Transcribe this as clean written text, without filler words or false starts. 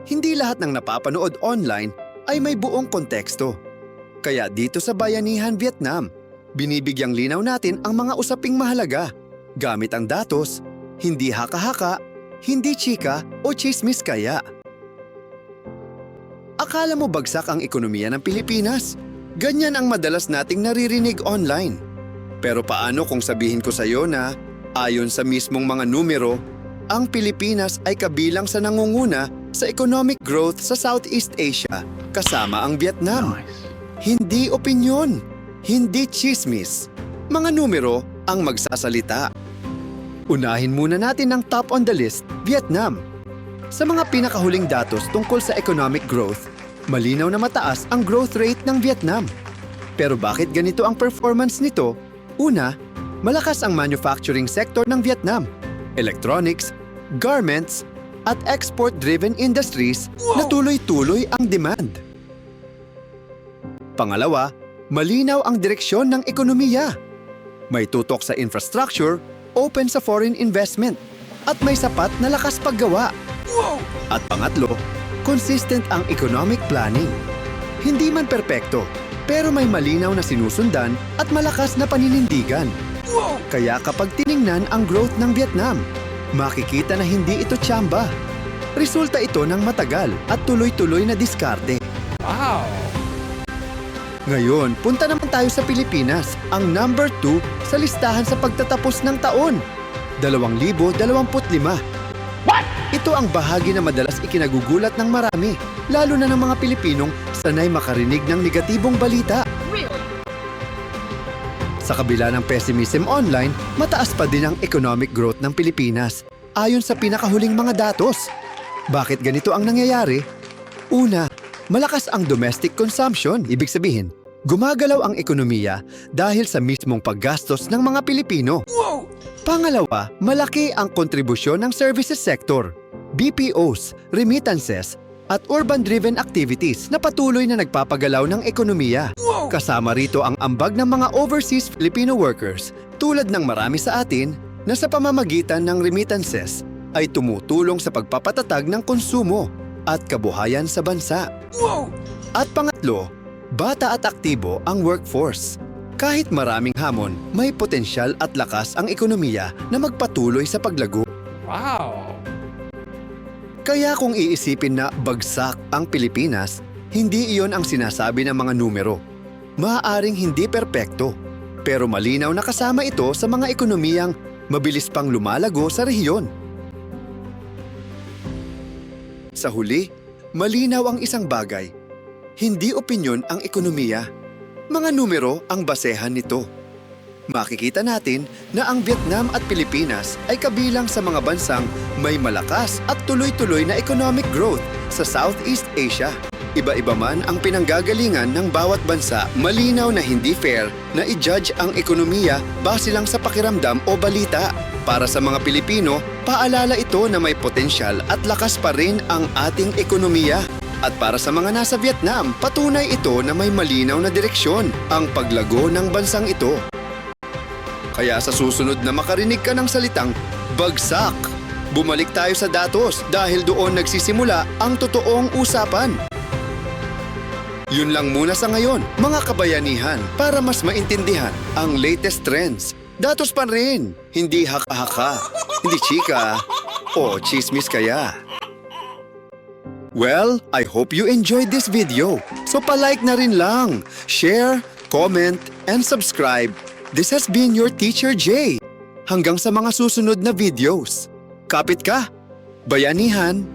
Hindi lahat ng napapanood online ay may buong konteksto. Kaya dito sa Bayanihan Vietnam, binibigyang linaw natin ang mga usaping mahalaga gamit ang datos, hindi haka-haka, hindi chika o chismis kaya. Akala mo bagsak ang ekonomiya ng Pilipinas? Ganyan ang madalas nating naririnig online. Pero paano kung sabihin ko sa iyo na ayon sa mismong mga numero, ang Pilipinas ay kabilang sa nangunguna sa economic growth sa Southeast Asia kasama ang Vietnam. Hindi opinyon, hindi chismis. Mga numero ang magsasalita. Unahin muna natin ang top on the list, Vietnam. Sa mga pinakahuling datos tungkol sa economic growth, malinaw na mataas ang growth rate ng Vietnam. Pero bakit ganito ang performance nito? Una, malakas ang manufacturing sector ng Vietnam, electronics, garments, at export-driven industries na tuloy-tuloy ang demand. Pangalawa, malinaw ang direksyon ng ekonomiya. May tutok sa infrastructure, open sa foreign investment, at may sapat na lakas paggawa. At pangatlo, consistent ang economic planning. Hindi man perpekto, pero may malinaw na sinusundan at malakas na paninindigan. Kaya kapag tiningnan ang growth ng Vietnam, makikita na hindi ito tsamba. Resulta ito ng matagal at tuloy-tuloy na diskarte. Wow! Ngayon, punta naman tayo sa Pilipinas, ang number 2 sa listahan sa pagtatapos ng taon, 2025. Ito ang bahagi na madalas ikinagugulat ng marami, lalo na ng mga Pilipinong sanay makarinig ng negatibong balita. Sa kabila ng pessimism online, mataas pa din ang economic growth ng Pilipinas, ayon sa pinakahuling mga datos. Bakit ganito ang nangyayari? Una, malakas ang domestic consumption, ibig sabihin, gumagalaw ang ekonomiya dahil sa mismong paggastos ng mga Pilipino. Pangalawa, malaki ang kontribusyon ng services sector, BPOs, remittances, at urban-driven activities na patuloy na nagpapagalaw ng ekonomiya. Kasama rito ang ambag ng mga overseas Filipino workers tulad ng marami sa atin na sa pamamagitan ng remittances ay tumutulong sa pagpapatatag ng konsumo at kabuhayan sa bansa. At pangatlo, bata at aktibo ang workforce. Kahit maraming hamon, may potensyal at lakas ang ekonomiya na magpatuloy sa paglago. Wow! Kaya kung iisipin na bagsak ang Pilipinas, hindi iyon ang sinasabi ng mga numero. Maaaring hindi perpekto, pero malinaw na kasama ito sa mga ekonomiyang mabilis pang lumalago sa rehiyon. Sa huli, malinaw ang isang bagay. Hindi opinyon ang ekonomiya. Mga numero ang basehan nito. Makikita natin na ang Vietnam at Pilipinas ay kabilang sa mga bansang may malakas at tuloy-tuloy na economic growth sa Southeast Asia. Iba-iba man ang pinanggagalingan ng bawat bansa, malinaw na hindi fair na i-judge ang ekonomiya base lang sa pakiramdam o balita. Para sa mga Pilipino, paalala ito na may potensyal at lakas pa rin ang ating ekonomiya. At para sa mga nasa Vietnam, patunay ito na may malinaw na direksyon ang paglago ng bansang ito. Kaya sa susunod na makarinig ka ng salitang bagsak, bumalik tayo sa datos dahil doon nagsisimula ang totoong usapan. Yun lang muna sa ngayon, mga kabayanihan, para mas maintindihan ang latest trends. Datos pa rin, hindi haka-haka, hindi chika, o chismis kaya. Well, I hope you enjoyed this video. So palike na rin lang, share, comment, and subscribe. This has been your Teacher Jay. Hanggang sa mga susunod na videos. Kapit ka! Bayanihan!